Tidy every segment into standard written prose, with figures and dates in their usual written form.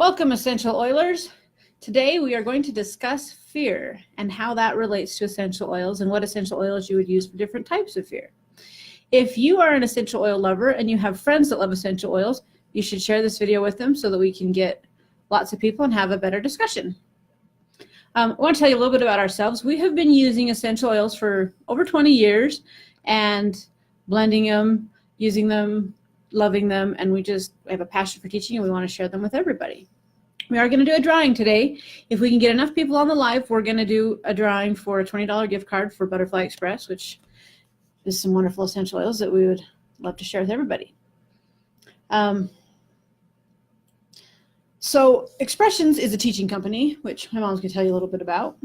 Welcome, Essential Oilers. Today we are going to discuss fear and how that relates to essential oils and what essential oils you would use for different types of fear. If you are an essential oil lover and you have friends that love essential oils, you should share this video with them so that we can get lots of people and have a better discussion. I want to tell you a little bit about ourselves. We have been using essential oils for over 20 years and blending them, using them, loving them, and we have a passion for teaching and we want to share them with everybody. We are going to do a drawing today. If we can get enough people on the live, we're going to do a drawing for a $20 gift card for Butterfly Express, which is some wonderful essential oils that we would love to share with everybody. So Expressions is a teaching company, which my mom's going to tell you a little bit about.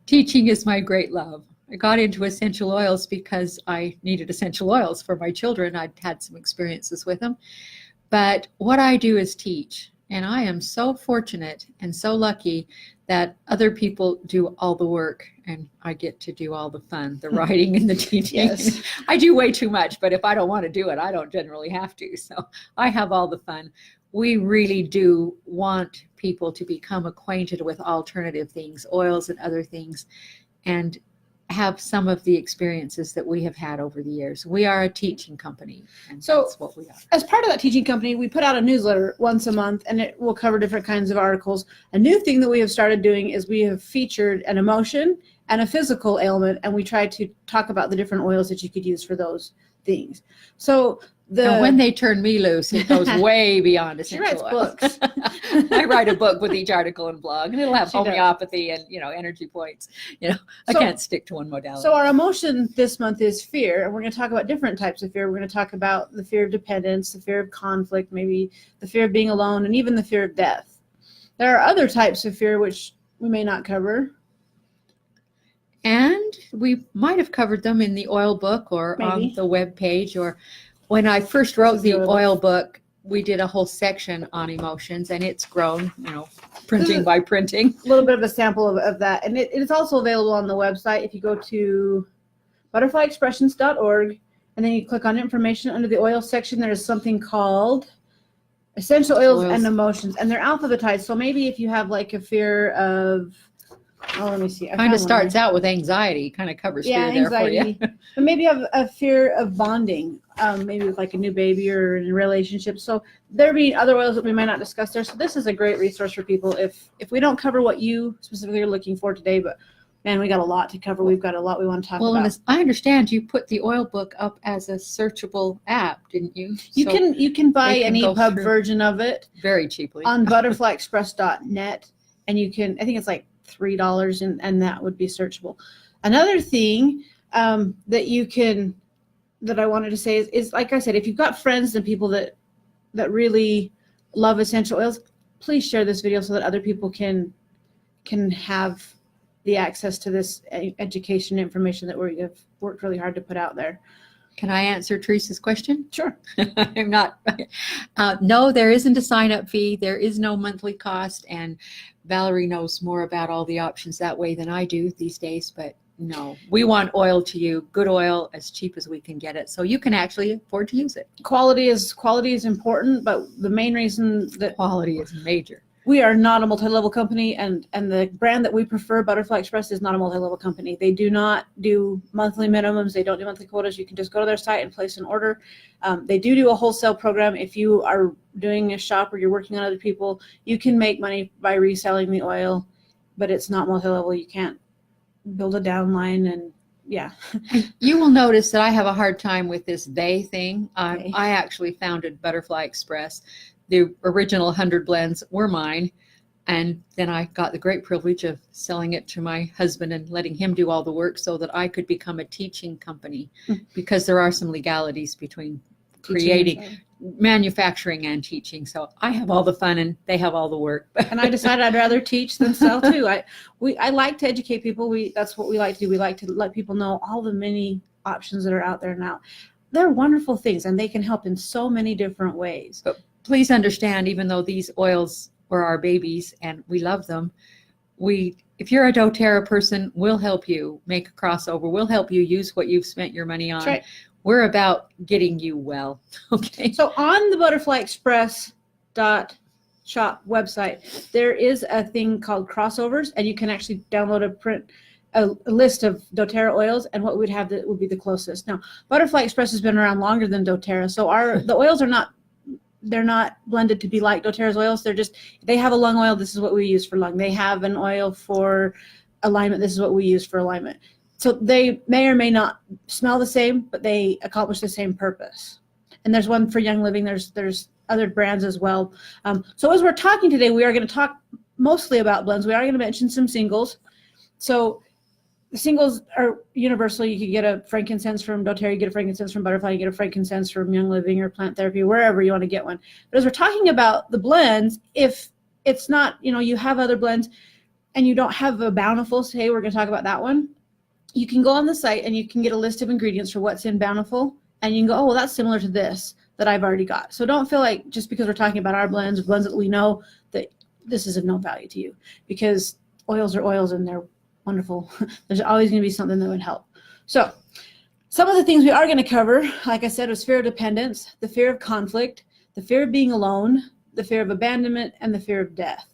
Teaching is my great love. I got into essential oils because I needed essential oils for my children. I'd had some experiences with them. But what I do is teach. And I am so fortunate and so lucky that other people do all the work and I get to do all the fun, the writing and the teaching. Yes. I do way too much, but if I don't want to do it, I don't generally have to. So I have all the fun. We really do want people to become acquainted with alternative things, oils and other things, and have some of the experiences that we have had over the years. We are a teaching company, and so that's what we are. As part of that teaching company, we put out a newsletter once a month, and it will cover different kinds of articles. A new thing that we have started doing is we have featured an emotion and a physical ailment, and we try to talk about the different oils that you could use for those things. So when they turn me loose, it goes way beyond essential oils. She writes books. I write a book with each article and blog, and it'll have homeopathy and energy points. I can't stick to one modality. So our emotion this month is fear, and we're going to talk about different types of fear. We're going to talk about the fear of dependence, the fear of conflict, maybe the fear of being alone, and even the fear of death. There are other types of fear which we may not cover. And we might have covered them in the oil book or on the web page. Or when I first wrote the oil book, we did a whole section on emotions, and it's grown, printing by printing. A little bit of a sample of that. And it is also available on the website. If you go to butterflyexpressions.org, and then you click on information under the oil section, there's something called Essential Oils and Emotions, and they're alphabetized. So maybe if you have like a fear of, let me see. Kind of starts out with anxiety, kind of covers fear there for you. But maybe you have a fear of bonding, maybe with like a new baby or in a relationship. So there be other oils that we might not discuss there. So this is a great resource for people if we don't cover what you specifically are looking for today, but man, we got a lot to cover. We've got a lot we want to talk about. Well, I understand you put the oil book up as a searchable app, didn't you? You can buy an EPUB version of it very cheaply on butterflyexpress.net, and you can, I think it's like $3, and that would be searchable. Another thing that I wanted to say is like I said, if you've got friends and people that really love essential oils, please share this video so that other people can have the access to this education information that we have worked really hard to put out there. Can I answer Teresa's question? Sure. I'm not. No, there isn't a sign-up fee. There is no monthly cost, and Valerie knows more about all the options that way than I do these days, but no, we want oil to you, good oil, as cheap as we can get it, so you can actually afford to use it. Quality is important, but the main reason that quality is major. We are not a multi-level company, and the brand that we prefer, Butterfly Express, is not a multi-level company. They do not do monthly minimums. They don't do monthly quotas. You can just go to their site and place an order. They do a wholesale program. If you are doing a shop or you're working on other people, you can make money by reselling the oil, but it's not multi-level. You can't build a downline, and yeah. You will notice that I have a hard time with this they thing. I actually founded Butterfly Express. The original 100 blends were mine, and then I got the great privilege of selling it to my husband and letting him do all the work so that I could become a teaching company, because there are some legalities between manufacturing and teaching. So I have all the fun and they have all the work. And I decided I'd rather teach than sell too. I like to educate people. That's what we like to do. We like to let people know all the many options that are out there now. They're wonderful things, and they can help in so many different ways. But please understand, even though these oils are our babies and we love them, if you're a doTERRA person, we'll help you make a crossover. We'll help you use what you've spent your money on. That's right. We're about getting you well. Okay. So on the Butterfly Express shop website, there is a thing called crossovers, and you can actually download a list of doTERRA oils, and what we'd have that would be the closest. Now, Butterfly Express has been around longer than doTERRA, so the oils are not, they're not blended to be like doTERRA's oils. They have a lung oil. This is what we use for lung. They have an oil for alignment. This is what we use for alignment. So they may or may not smell the same, but they accomplish the same purpose. And there's one for Young Living. There's other brands as well. So as we're talking today, we are going to talk mostly about blends. We are going to mention some singles. So the singles are universal. You could get a frankincense from doTERRA, you get a frankincense from Butterfly, you get a frankincense from Young Living or Plant Therapy, wherever you want to get one. But as we're talking about the blends, if it's not, you have other blends and you don't have a Bountiful, say we're going to talk about that one, you can go on the site and you can get a list of ingredients for what's in Bountiful, and you can go, oh, well, that's similar to this that I've already got. So don't feel like just because we're talking about our blends that we know, that this is of no value to you, because oils are oils and they're wonderful. There's always going to be something that would help. So some of the things we are going to cover, like I said, was fear of dependence, the fear of conflict, the fear of being alone, the fear of abandonment, and the fear of death.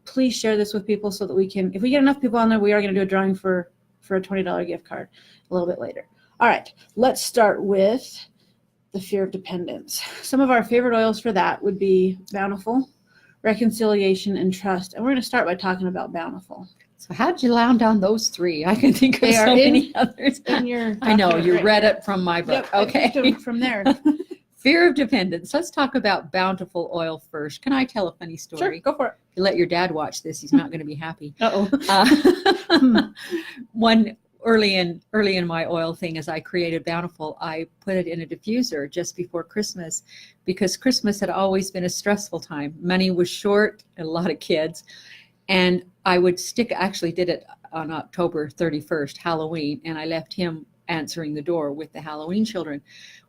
Please share this with people so that we can, if we get enough people on there, we are going to do a drawing for a $20 gift card a little bit later. All right, let's start with the fear of dependence. Some of our favorite oils for that would be Bountiful, Reconciliation, and Trust. And we're going to start by talking about Bountiful. So how did you land on those three? I can think of so many others. In your I know, you right read there. it from my book. Yep, Okay. from there. Fear of dependence. Let's talk about Bountiful oil first. Can I tell a funny story? Sure, go for it. If you let your dad watch this, he's not going to be happy. Uh-oh. One early in my oil thing, as I created Bountiful, I put it in a diffuser just before Christmas, because Christmas had always been a stressful time. Money was short, and a lot of kids, and I would actually did it on October 31st, Halloween, and I left him answering the door with the Halloween children.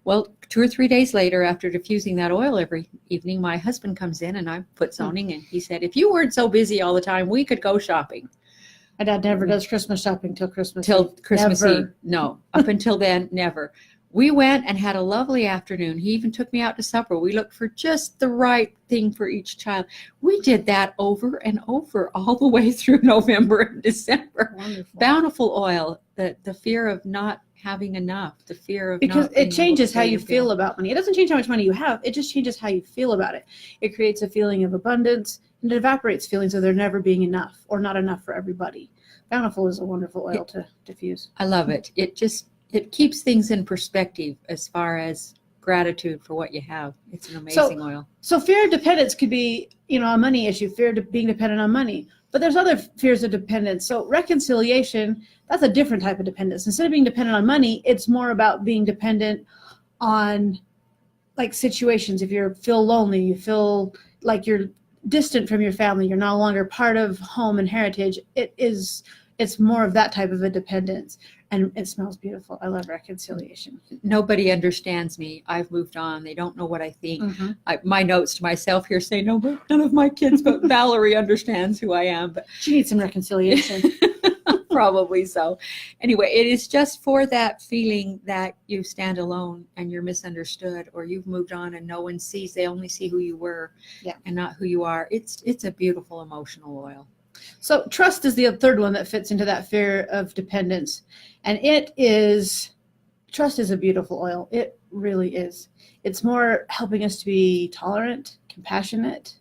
Well, 2 or 3 days later, after diffusing that oil every evening, my husband comes in and I'm foot zoning, and he said, if you weren't so busy all the time, we could go shopping. My dad never does Christmas shopping till Christmas Till Eve. Christmas Never. Eve. No, up until then, never. We went and had a lovely afternoon. He even took me out to supper. We looked for just the right thing for each child. We did that over and over all the way through November and December. Wonderful. Bountiful oil, the fear of not having enough, the fear of Because not being it changes able to how pay you your feel bill. about money. It doesn't change how much money you have. It just changes how you feel about it. It creates a feeling of abundance, and it evaporates feelings of there never being enough or not enough for everybody. Bountiful is a wonderful oil to diffuse. I love it. It keeps things in perspective as far as gratitude for what you have. It's an amazing oil. So fear of dependence could be, a money issue, fear of being dependent on money. But there's other fears of dependence. So reconciliation, that's a different type of dependence. Instead of being dependent on money, it's more about being dependent on like situations. If you feel lonely, you feel like you're distant from your family, you're no longer part of home and heritage, it's more of that type of a dependence. And it smells beautiful. I love reconciliation. Nobody understands me. I've moved on. They don't know what I think. Mm-hmm. My notes to myself here say, no, but none of my kids, but Valerie understands who I am. But She needs some reconciliation. probably so. Anyway, it is just for that feeling that you stand alone and you're misunderstood, or you've moved on and no one sees. They only see who you were and not who you are. It's a beautiful emotional oil. So trust is the third one that fits into that fear of dependence. And trust is a beautiful oil. It really is. It's more helping us to be tolerant, compassionate,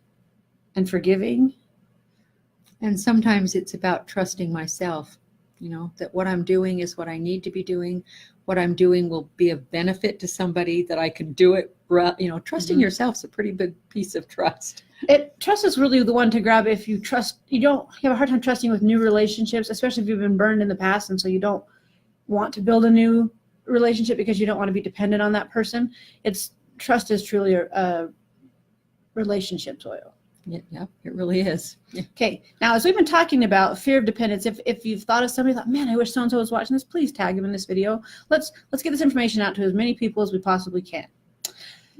and forgiving. And sometimes it's about trusting myself, that what I'm doing is what I need to be doing. What I'm doing will be of benefit to somebody, that I can do it. Trusting yourself is a pretty big piece of trust. Trust is really the one to grab if you trust. You have a hard time trusting with new relationships, especially if you've been burned in the past, and so you don't want to build a new relationship because you don't want to be dependent on that person. Trust is truly a relationships oil. Yeah, it really is. Yeah. Okay, now as we've been talking about fear of dependence, if you've thought of somebody, man, I wish so-and-so was watching this, please tag them in this video. Let's get this information out to as many people as we possibly can.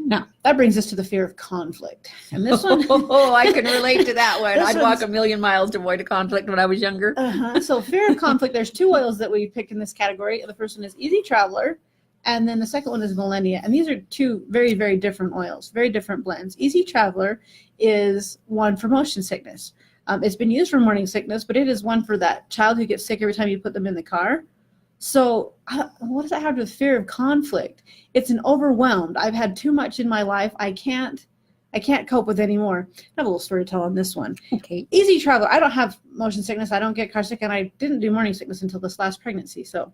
Now, that brings us to the fear of conflict. And this one... I can relate to that one. This I'd walk one's- a million miles to avoid a conflict when I was younger. So fear of conflict, there's two oils that we picked in this category. The first one is Easy Traveler, And then the second one is Millennia. And these are two very, very different oils, very different blends. Easy Traveler is one for motion sickness. It's been used for morning sickness, but it is one for that child who gets sick every time you put them in the car. So what does that have to do with fear of conflict? It's an overwhelmed. I've had too much in my life. I can't cope with anymore. I have a little story to tell on this one. Okay. Easy Traveler. I don't have motion sickness. I don't get car sick, and I didn't do morning sickness until this last pregnancy. So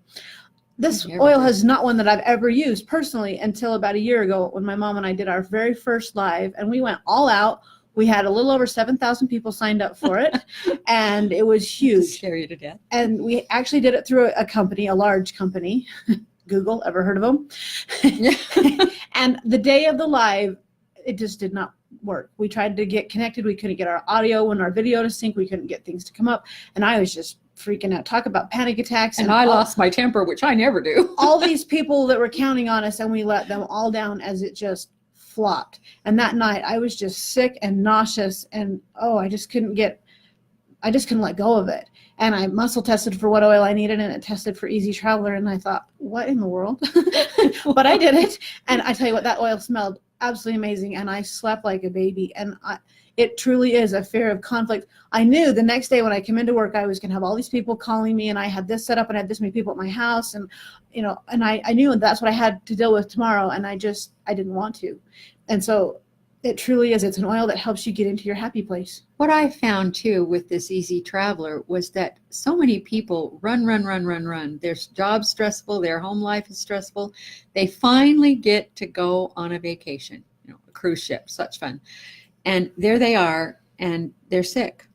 this oil is not one that I've ever used personally until about a year ago when my mom and I did our very first live, and we went all out. We had a little over 7,000 people signed up for it, and it was huge. Scare you to death. And we actually did it through a company, a large company, Google, ever heard of them? And the day of the live, it just did not work. We tried to get connected. We couldn't get our audio and our video to sync. We couldn't get things to come up. And I was just freaking out. Talk about panic attacks. And I lost my temper, which I never do. All these people that were counting on us, and we let them all down as it just flopped. And that night I was just sick and nauseous, and I just couldn't let go of it. And I muscle tested for what oil I needed, and it tested for Easy Traveler, and I thought, what in the world? But I did it, and I tell you what, that oil smelled absolutely amazing, and I slept like a baby. And it truly is a fear of conflict. I knew the next day when I came into work, I was going to have all these people calling me, and I had this set up, and I had this many people at my house, and and I knew that's what I had to deal with tomorrow, and I didn't want to. And so it truly is. It's an oil that helps you get into your happy place. What I found too with this Easy Traveler was that so many people run. Their job's stressful, their home life is stressful. They finally get to go on a vacation, a cruise ship, such fun. And there they are, and they're sick.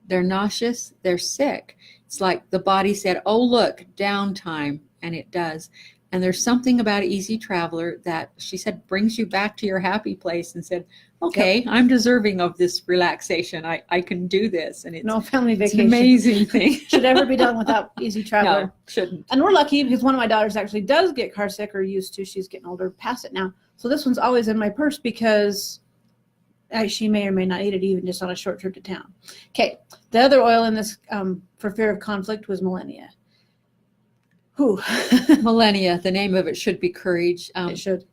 They're nauseous, they're sick. It's like the body said, oh, look, downtime, and it does. And there's something about Easy Traveler that she said brings you back to your happy place, and said, okay, yep, I'm deserving of this relaxation. I can do this. And it's no family vacation. It's an amazing thing. Should ever be done without Easy Traveler. No, shouldn't. And we're lucky because one of my daughters actually does get car sick, or used to. She's getting older, past it now. So this one's always in my purse because she may or may not eat it even just on a short trip to town. Okay, the other oil in this for fear of conflict was Millennia. Whew. Millennia, the name of it should be courage. It should.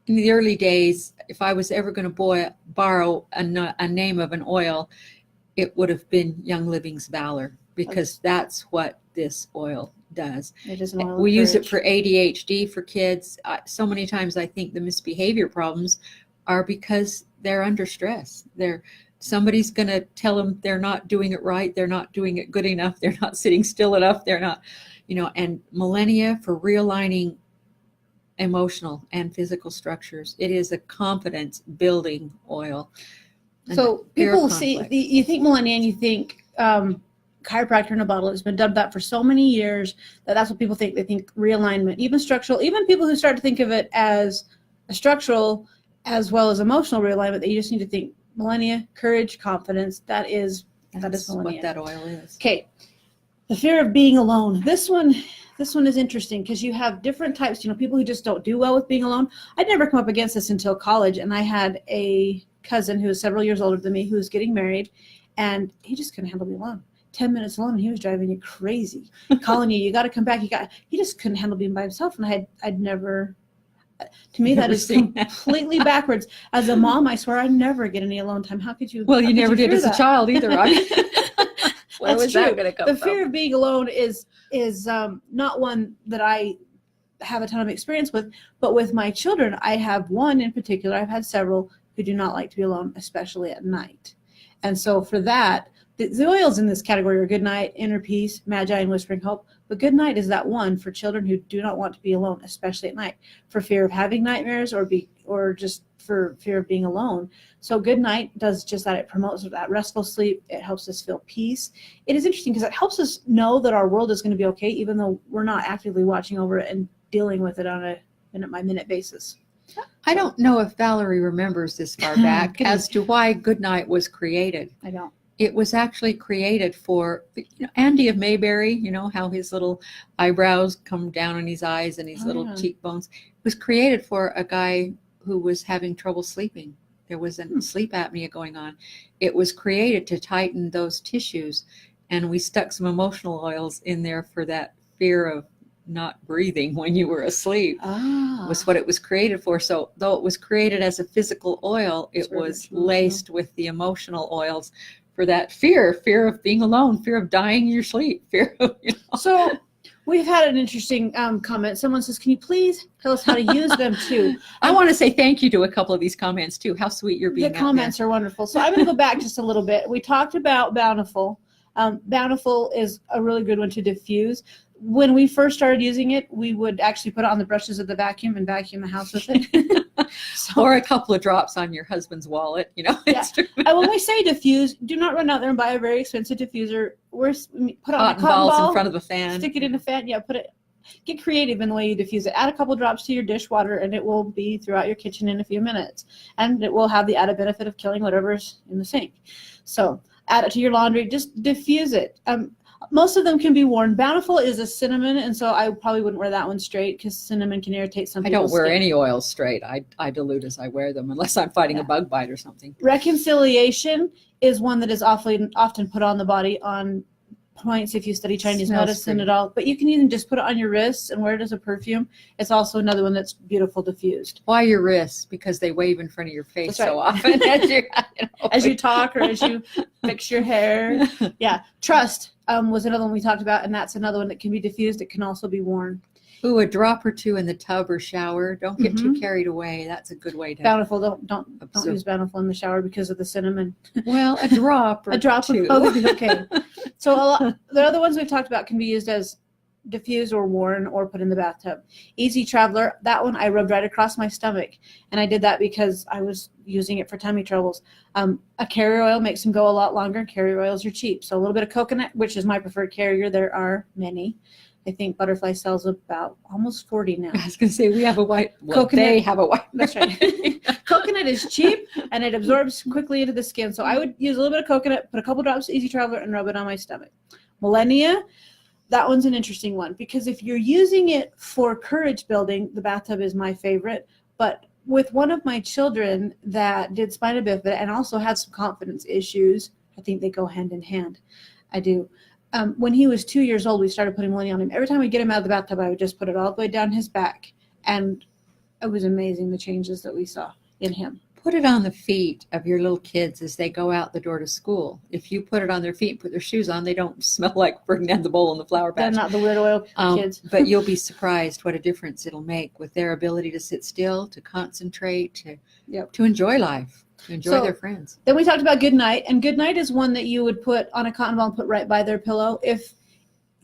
In the early days, if I was ever going to borrow a name of an oil, it would have been Young Living's Valor, because that's what this oil does. It is an oil. We use it for ADHD for kids. So many times I think the misbehavior problems are because they're under stress. Somebody's going to tell them they're not doing it right. They're not doing it good enough. They're not sitting still enough. They're not, and Millennia for realigning emotional and physical structures. It is a confidence building oil. So people see, you think Millennia and you think chiropractor in a bottle. It's been dubbed that for so many years that's what people think. They think realignment, even structural, even people who start to think of it as a structural as well as emotional realignment, that you just need to think Millennia, courage, confidence. That is Millennia. What that oil is. Okay. The fear of being alone. This one is interesting because you have different types, people who just don't do well with being alone. I'd never come up against this until college, and I had a cousin who was several years older than me who was getting married, and he just couldn't handle being alone. 10 minutes alone, and he was driving you crazy, calling you got to come back. He just couldn't handle being by himself, and I'd never. To me, that is completely backwards. As a mom, I swear I never get any alone time. How could you? Well, you never did as a child either. Where was that going to come from? The fear of being alone is not one that I have a ton of experience with, but with my children, I have one in particular. I've had several who do not like to be alone, especially at night. And so for that, the oils in this category are Good Night, Inner Peace, Magi, and Whispering Hope. But Good Night is that one for children who do not want to be alone, especially at night, for fear of having nightmares or just for fear of being alone. So Good Night does just that. It promotes that restful sleep. It helps us feel peace. It is interesting because it helps us know that our world is going to be okay, even though we're not actively watching over it and dealing with it on a minute-by-minute basis. I don't know if Valerie remembers this far back as to why Good Night was created. I don't. It was actually created for Andy of Mayberry, how his little eyebrows come down on his eyes and his little cheekbones. It was created for a guy who was having trouble sleeping. There was a sleep apnea going on. It was created to tighten those tissues, and we stuck some emotional oils in there for that fear of not breathing when you were asleep. Ah. Was what it was created for. So though it was created as a physical oil, it was laced with the emotional oils for that fear of being alone, fear of dying in your sleep, fear of, So we've had an interesting comment. Someone says, can you please tell us how to use them too? I want to say thank you to a couple of these comments too. How sweet you're being. The comments are wonderful. So I'm going to go back just a little bit. We talked about Bountiful. Bountiful is a really good one to diffuse. When we first started using it, we would actually put it on the brushes of the vacuum and vacuum the house with it. Or a couple of drops on your husband's wallet, Yeah. When we say diffuse, do not run out there and buy a very expensive diffuser. Put on a cotton ball in front of the fan. Stick it in the fan. Yeah, get creative in the way you diffuse it. Add a couple drops to your dishwater, and it will be throughout your kitchen in a few minutes. And it will have the added benefit of killing whatever's in the sink. So add it to your laundry. Just diffuse it. Most of them can be worn. Bountiful is a cinnamon, and so I probably wouldn't wear that one straight because cinnamon can irritate some people's I don't wear skin. any oils straight. I dilute as I wear them, unless I'm fighting a bug bite or something. Reconciliation is one that is often put on the body on points if you study Chinese medicine at all. But you can even just put it on your wrists and wear it as a perfume. It's also another one that's beautiful diffused. Why your wrists? Because they wave in front of your face That's so right. often as you talk or as you fix your hair. Yeah. Trust was another one we talked about, and that's another one that can be diffused. It can also be worn. Ooh, a drop or two in the tub or shower. Don't get too carried away. That's a good way to. Bountiful. Don't use Bountiful in the shower because of the cinnamon. Well, a drop or a drop two. Okay. So the other ones we've talked about can be used as diffused or worn or put in the bathtub. Easy Traveler. That one I rubbed right across my stomach, and I did that because I was using it for tummy troubles. A carrier oil makes them go a lot longer. Carrier oils are cheap, so a little bit of coconut, which is my preferred carrier. There are many. I think Butterfly sells about almost 40 now. I was going to say, we have a white. Well, coconut. They have a white. That's right. Coconut is cheap, and it absorbs quickly into the skin. So I would use a little bit of coconut, put a couple drops of Easy Traveler, and rub it on my stomach. Millennia, that one's an interesting one, because if you're using it for courage building, the bathtub is my favorite. But with one of my children that did spina bifida and also had some confidence issues, I think they go hand in hand. I do. When he was 2 years old, we started putting Millennia on him. Every time we get him out of the bathtub, I would just put it all the way down his back. And it was amazing, the changes that we saw in him. Put it on the feet of your little kids as they go out the door to school. If you put it on their feet and put their shoes on, they don't smell like Ferdinand the Bull in the flower They're patch. not the weird oil kids. But you'll be surprised what a difference it'll make with their ability to sit still, to concentrate, to enjoy life. Enjoy their friends. Then we talked about Goodnight, and Goodnight is one that you would put on a cotton ball and put right by their pillow. If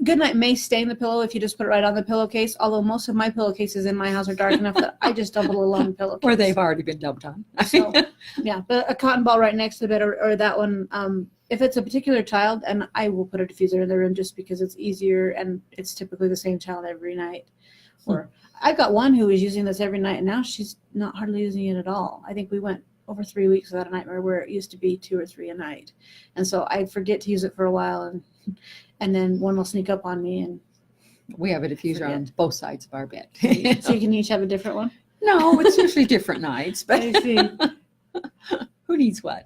Goodnight may stain the pillow if you just put it right on the pillowcase, although most of my pillowcases in my house are dark enough that I just double along the pillowcase. Or they've already been dubbed on. So, yeah, but a cotton ball right next to the bed, or that one, if it's a particular child, and I will put a diffuser in the room just because it's easier, and it's typically the same child every night. Or I've got one who is using this every night, and now she's not hardly using it at all. I think we went over 3 weeks without a nightmare, where it used to be 2 or 3 a night. And so I forget to use it for a while, and then one will sneak up on me. And we have a diffuser on both sides of our bed. So you can each have a different one? No, it's usually different nights, but I see. Who needs what?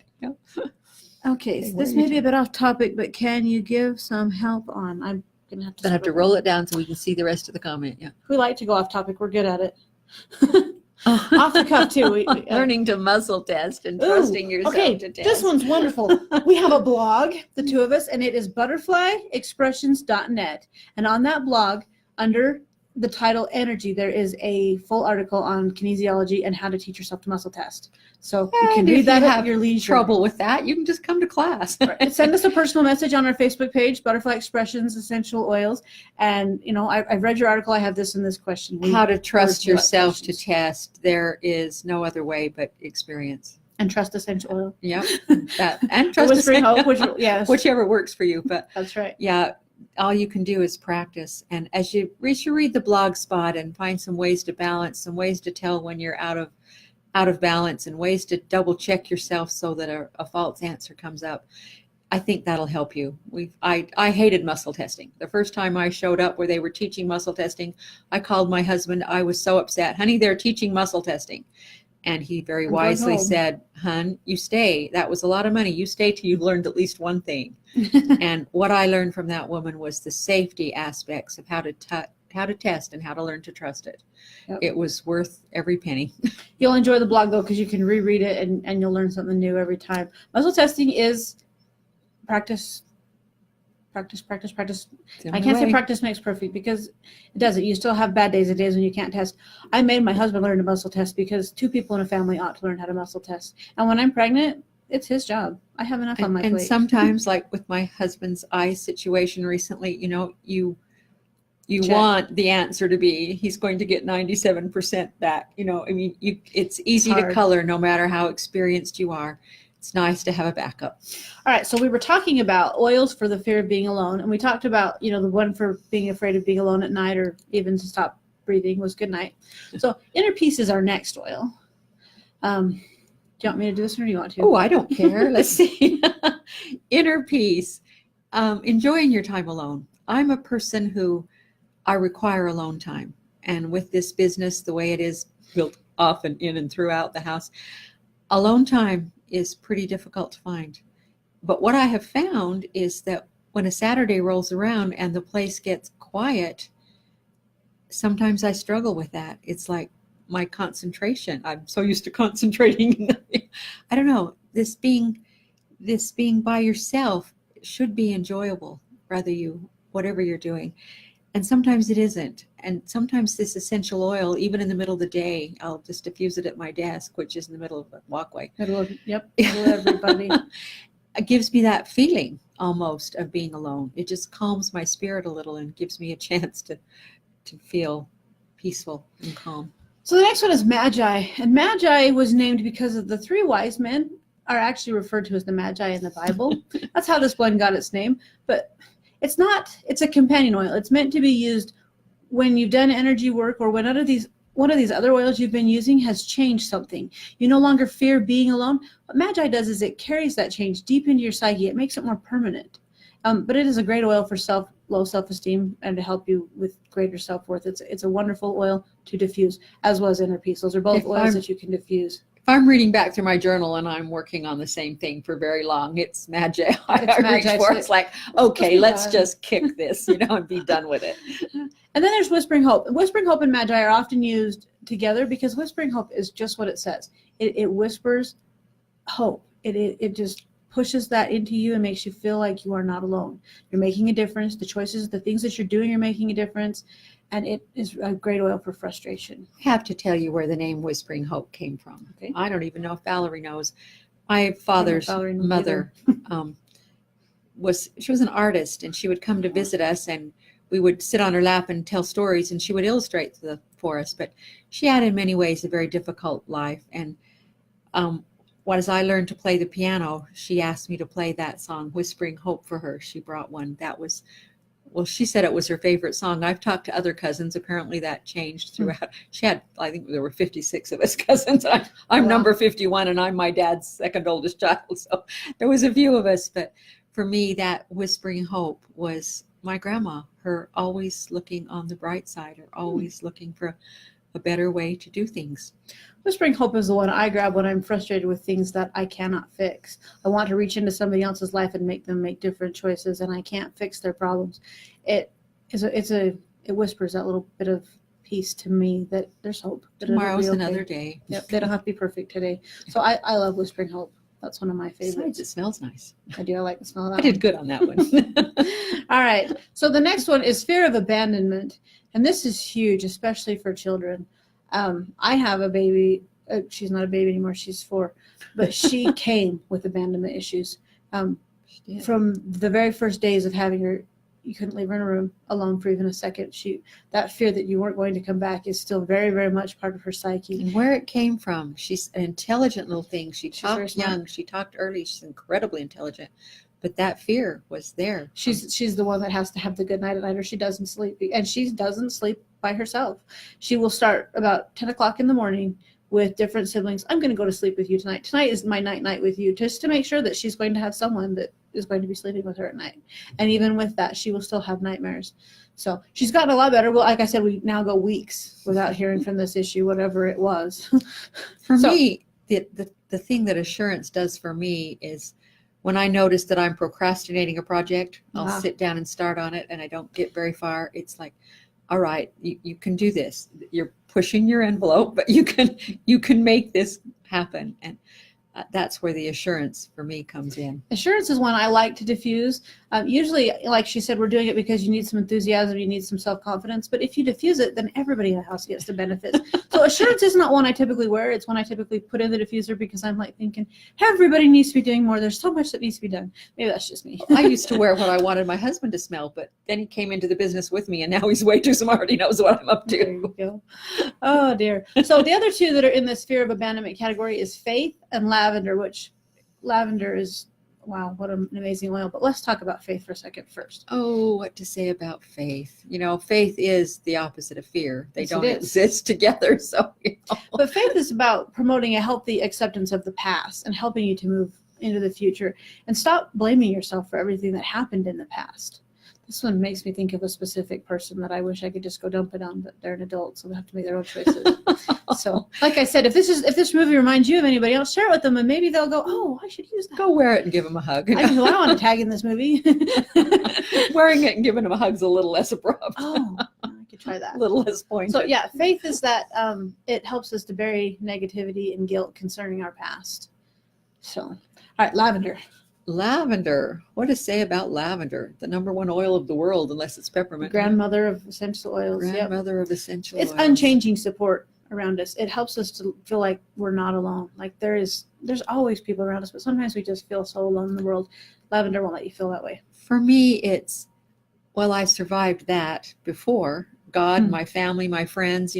Okay, so this may be a bit off topic, but can you give some help on? I'm going to have to. Then have to roll it down so we can see the rest of the comment. Yeah. We like to go off topic. We're good at it. Off the cuff too. Learning to muzzle test and trusting yourself to test. This one's wonderful. We have a blog, the two of us, and it is butterflyexpressions.net. And on that blog, under the title Energy, there is a full article on kinesiology and how to teach yourself to muscle test. So you can read that at your leisure. Trouble with that, you can just come to class. Right. Send us a personal message on our Facebook page, Butterfly Expressions Essential Oils. And, I've read your article. I have this and this question. How to trust yourself to test. There is no other way but experience. And trust essential oil. Yeah. And trust Whispering essential hope, yes. Whichever works for you. But that's right. Yeah. All you can do is practice. And as you read the blog spot and find some ways to balance, some ways to tell when you're out of balance, and ways to double check yourself so that a false answer comes up, I think that'll help you. I hated muscle testing. The first time I showed up where they were teaching muscle testing, I called my husband. I was so upset. Honey, they're teaching muscle testing. And he very wisely said, "Hun, you stay. That was a lot of money. You stay till you've learned at least one thing." And what I learned from that woman was the safety aspects of how how to test and how to learn to trust it. Yep. It was worth every penny. You'll enjoy the blog though, because you can reread it and you'll learn something new every time. Muscle testing is practice. I can't say practice makes perfect, because it doesn't. You still have bad days and days when you can't test. I made my husband learn to muscle test because 2 people in a family ought to learn how to muscle test. And when I'm pregnant, it's his job. I have enough on my plate. And sometimes, like with my husband's eye situation recently, you want the answer to be he's going to get 97% back. I mean, it's easy to color no matter how experienced you are. It's nice to have a backup. All right, so we were talking about oils for the fear of being alone, and we talked about, the one for being afraid of being alone at night, or even to stop breathing was good night. So inner peace is our next oil. Do you want me to do this, or do you want to? Oh, I don't care. Let's see. Inner peace. Enjoying your time alone. I'm a person who I require alone time. And with this business, the way it is built often in and throughout the house, alone time is pretty difficult to find. But what I have found is that when a Saturday rolls around and the place gets quiet, sometimes I struggle with that. It's like my concentration. I'm so used to concentrating. I don't know. This being by yourself should be enjoyable, whatever you're doing. And sometimes it isn't. And sometimes this essential oil, even in the middle of the day, I'll just diffuse it at my desk, which is in the middle of a walkway. Middle of everybody. It gives me that feeling almost of being alone. It just calms my spirit a little and gives me a chance to feel peaceful and calm. So the next one is Magi. And Magi was named because of the 3 wise men are actually referred to as the Magi in the Bible. That's how this one got its name. But it's a companion oil. It's meant to be used when you've done energy work, or when one of these other oils you've been using has changed something. You no longer fear being alone. What Magi does is it carries that change deep into your psyche. It makes it more permanent. But it is a great oil for low self-esteem and to help you with greater self-worth. It's a wonderful oil to diffuse, as well as inner peace. Those are both oils that you can diffuse. If I'm reading back through my journal and I'm working on the same thing for very long, it's Magi. It's like, okay, let's just kick this, and be done with it. And then there's Whispering Hope. Whispering Hope and Magi are often used together because Whispering Hope is just what it says. It whispers hope. It just pushes that into you and makes you feel like you are not alone. You're making a difference. The things that you're doing are making a difference. And it is a great oil for frustration. I have to tell you where the name Whispering Hope came from. Okay. I don't even know if Valerie knows. My father's mother she was an artist, and she would come to visit us, and we would sit on her lap and tell stories, and she would illustrate for us. But she had in many ways a very difficult life. And as I learned to play the piano, she asked me to play that song, Whispering Hope, for her. She brought one. She said it was her favorite song. I've talked to other cousins. Apparently that changed throughout. She had, I think there were 56 of us cousins. I'm number 51, and I'm my dad's second oldest child. So there was a few of us. But for me, that Whispering Hope was my grandma, her always looking on the bright side, or always looking for a better way to do things. Whispering Hope is the one I grab when I'm frustrated with things that I cannot fix. I want to reach into somebody else's life and make them make different choices, and I can't fix their problems. It whispers that little bit of peace to me that there's hope. Tomorrow's another day. Yep, they don't have to be perfect today. So I love Whispering Hope. That's one of my favorites. Besides, it smells nice. I do. I like the smell of that. I did good on that one. All right. So the next one is fear of abandonment. And this is huge, especially for children. I have a baby. She's not a baby anymore. She's 4. But she came with abandonment issues. From the very first days of having her, you couldn't leave her in a room alone for even a second. That fear that you weren't going to come back is still very, very much part of her psyche. And where it came from, she's an intelligent little thing. She talked young. She talked early. She's incredibly intelligent. But that fear was there. She's the one that has to have the good night at night, or she doesn't sleep. And she doesn't sleep by herself. She will start about 10 o'clock in the morning with different siblings. I'm going to go to sleep with you tonight. Tonight is my night with you, just to make sure that she's going to have someone that is going to be sleeping with her at night. And even with that, she will still have nightmares. So she's gotten a lot better. Well, like I said, we now go weeks without hearing from this issue, whatever it was. For me, the thing that assurance does for me is when I notice that I'm procrastinating a project, I'll sit down and start on it, and I don't get very far. It's like, all right, you can do this. You're pushing your envelope, but you can make this happen. And that's where the assurance for me comes in. Assurance is one I like to diffuse. Usually, like she said, we're doing it because you need some enthusiasm, you need some self-confidence. But if you diffuse it, then everybody in the house gets the benefits. So assurance is not one I typically wear. It's one I typically put in the diffuser because I'm like thinking, everybody needs to be doing more. There's so much that needs to be done. Maybe that's just me. I used to wear what I wanted my husband to smell, but then he came into the business with me, and now he's way too smart. He knows what I'm up to. There you go. Oh, dear. So the other two that are in the sphere of abandonment category is faith and lavender, which lavender is, wow, what an amazing oil. But let's talk about faith for a second first. Oh, what to say about faith? Faith is the opposite of fear. They Yes, don't it is. exist together. So, But faith is about promoting a healthy acceptance of the past and helping you to move into the future and stop blaming yourself for everything that happened in the past. This one makes me think of a specific person that I wish I could just go dump it on, but they're an adult, so they have to make their own choices. So, like I said, if this movie reminds you of anybody else, share it with them, and maybe they'll go, "Oh, I should use that." Go wear it and give them a hug. I want to tag in this movie. Wearing it and giving them a hug's a little less abrupt. Oh, I could try that. A little less pointed. So yeah, faith is that it helps us to bury negativity and guilt concerning our past. So, all right, lavender. Lavender. What to say about lavender? The number one oil of the world, unless it's peppermint. Grandmother of essential oils. Grandmother of essential It's oils. unchanging support around us. It helps us to feel like we're not alone. Like there's always people around us, but sometimes we just feel so alone in the world. Lavender won't let you feel that way. For me, it's, well, I survived that before. God, my family, my friends,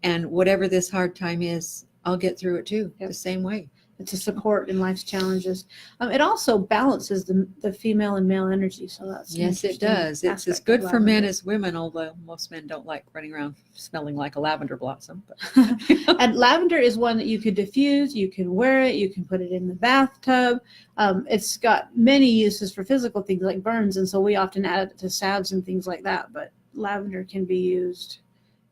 and whatever this hard time is, I'll get through it too, the same way. It's a support in life's challenges. It also balances the female and male energy. So that's yes, it does. It's as good for men as women, although most men don't like running around smelling like a lavender blossom. But. And lavender is one that you could diffuse. You can wear it. You can put it in the bathtub. It's got many uses for physical things like burns, and so we often add it to salves and things like that. But lavender can be used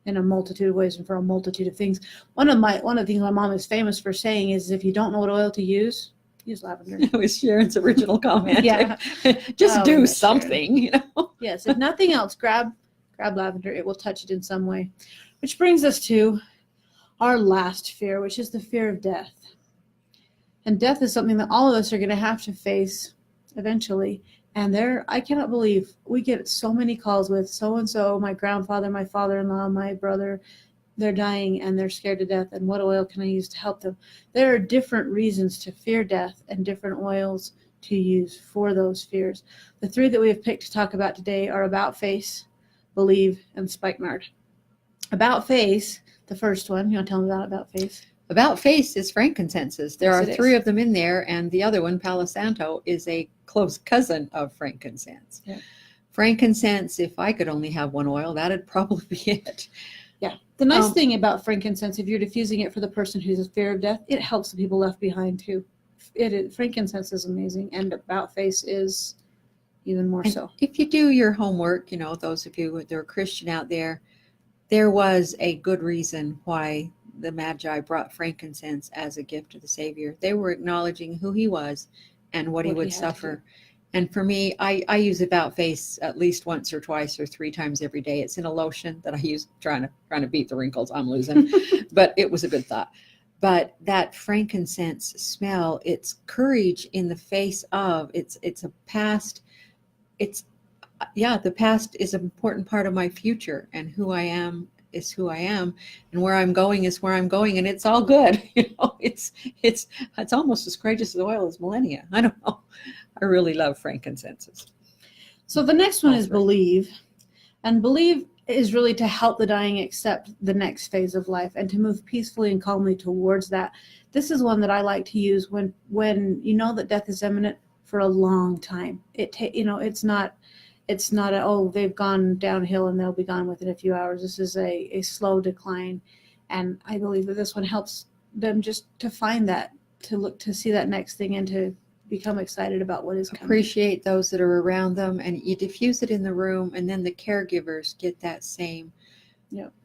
in a multitude of ways and for a multitude of things. One of the things my mom is famous for saying is, if you don't know what oil to use lavender. It was Sharon's original comment. Yeah. Just do something, Yes, if nothing else, grab lavender. It will touch it in some way. Which brings us to our last fear, which is the fear of death. And death is something that all of us are going to have to face eventually. And I cannot believe we get so many calls with so-and-so, my grandfather, my father-in-law, my brother, they're dying and they're scared to death. And what oil can I use to help them? There are different reasons to fear death and different oils to use for those fears. The three that we have picked to talk about today are About Face, Believe, and Spikenard. About Face, the first one. You want to tell them about Face? About Face is frankincenses. There Yes, are it three is. of them in there, and the other one, Palo Santo, is a close cousin of frankincense. Yeah. Frankincense, if I could only have one oil, that'd probably be it. Yeah. The nice thing about frankincense, if you're diffusing it for the person who's in fear of death, it helps the people left behind too. Frankincense is amazing, and About Face is even more And so. if you do your homework, those of you that are Christian out there was a good reason why the Magi brought frankincense as a gift to the Savior. They were acknowledging who he was and what he would had to suffer. And for me, I use About Face at least once or twice or 3 times every day. It's in a lotion that I use trying to beat the wrinkles I'm losing, but it was a good thought. But that frankincense smell, it's courage in the face of, it's a past, the past is an important part of my future, and who I am is who I am, and where I'm going is where I'm going, and it's all good. It's almost as courageous as oil as millennia. I don't know. I really love frankincenses. So the next one All is three. Believe. And Believe is really to help the dying accept the next phase of life and to move peacefully and calmly towards that. This is one that I like to use when you know that death is imminent for a long time. It's not they've gone downhill and they'll be gone within a few hours. This is a slow decline. And I believe that this one helps them just to find that, to look to see that next thing and to become excited about what is coming. Appreciate those that are around them, and you diffuse it in the room, and then the caregivers get that same,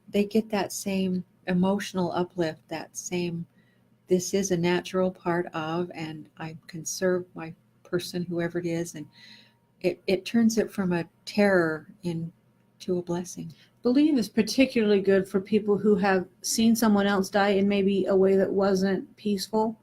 they get that same emotional uplift, that same, this is a natural part of, and I can serve my person, whoever it is, and it turns it from a terror in to a blessing. Believe is particularly good for people who have seen someone else die in maybe a way that wasn't peaceful.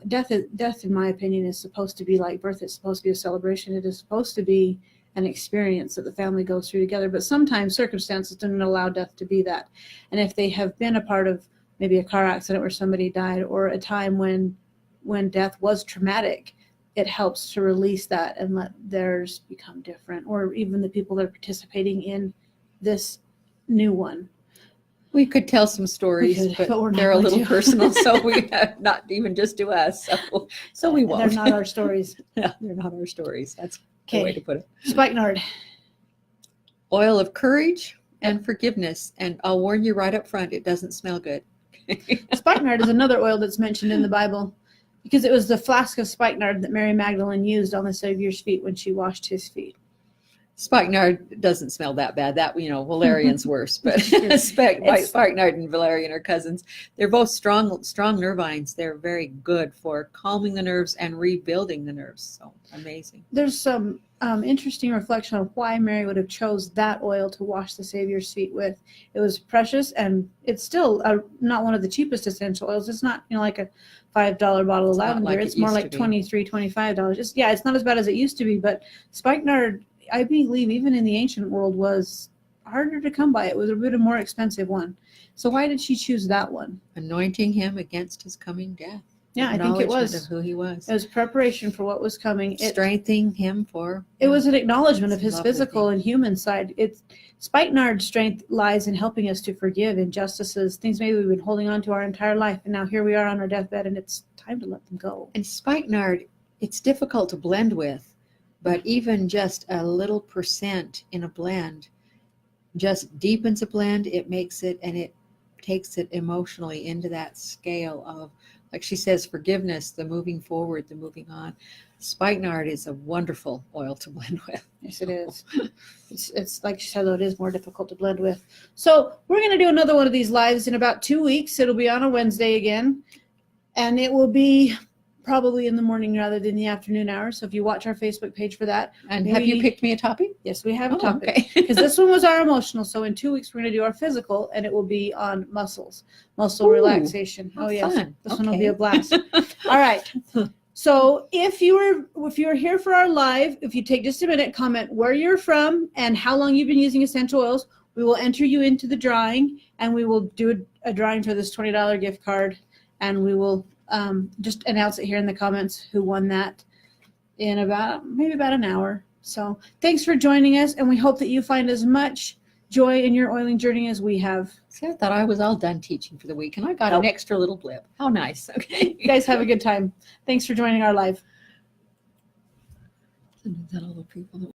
Death, in my opinion, is supposed to be like birth. It's supposed to be a celebration. It is supposed to be an experience that the family goes through together. But sometimes circumstances don't allow death to be that. And if they have been a part of maybe a car accident where somebody died, or a time when death was traumatic, it helps to release that and let theirs become different, or even the people that are participating in this new one. We could tell some stories, but they're a little personal, so we have not even just to us. So we won't. They're not our stories. Yeah, they're not our stories. That's the way to put it. Spikenard. Oil of courage and forgiveness. And I'll warn you right up front, it doesn't smell good. Spikenard is another oil that's mentioned in the Bible, because it was the flask of spikenard that Mary Magdalene used on the Savior's feet when she washed his feet. Spikenard doesn't smell that bad. That, valerian's worse, but spikenard and valerian are cousins. They're both strong nervines. They're very good for calming the nerves and rebuilding the nerves. So amazing. There's some interesting reflection on why Mary would have chose that oil to wash the Savior's feet with. It was precious, and it's still not one of the cheapest essential oils. It's not like a $5 bottle of lavender. It's more like $23, $25. It's not as bad as it used to be, but spikenard, I believe, even in the ancient world, was harder to come by. It was a bit of more expensive one. So why did she choose that one? Anointing him against his coming death. Yeah, I think it was. Of who he was. It was preparation for what was coming. Strengthening him for. It was an acknowledgement of his physical and human side. Spikenard's strength lies in helping us to forgive injustices, things maybe we've been holding on to our entire life, and now here we are on our deathbed, and it's time to let them go. And spikenard, it's difficult to blend with. But even just a little percent in a blend just deepens a blend. It makes it, and it takes it emotionally into that scale of, like she says, forgiveness, the moving forward, the moving on. Spikenard is a wonderful oil to blend with. Yes, it is. It's like she said, though, it is more difficult to blend with. So we're going to do another one of these lives in about 2 weeks. It'll be on a Wednesday again, and it will be probably in the morning rather than the afternoon hours. So if you watch our Facebook page for that. And have you picked me a topic? Yes, we have a topic. Okay. Because this one was our emotional. So in 2 weeks, we're going to do our physical, and it will be on muscle relaxation. Oh, yes. Fun. This one will be a blast. All right. So if you're here for our live, if you take just a minute, comment where you're from and how long you've been using essential oils. We will enter you into the drawing, and we will do a drawing for this $20 gift card, and we will just announce it here in the comments who won that in maybe about an hour. So thanks for joining us, and we hope that you find as much joy in your oiling journey as we have. See, I thought I was all done teaching for the week, and I got an extra little blip. How nice. Okay. You guys have a good time. Thanks for joining our live. That all the people that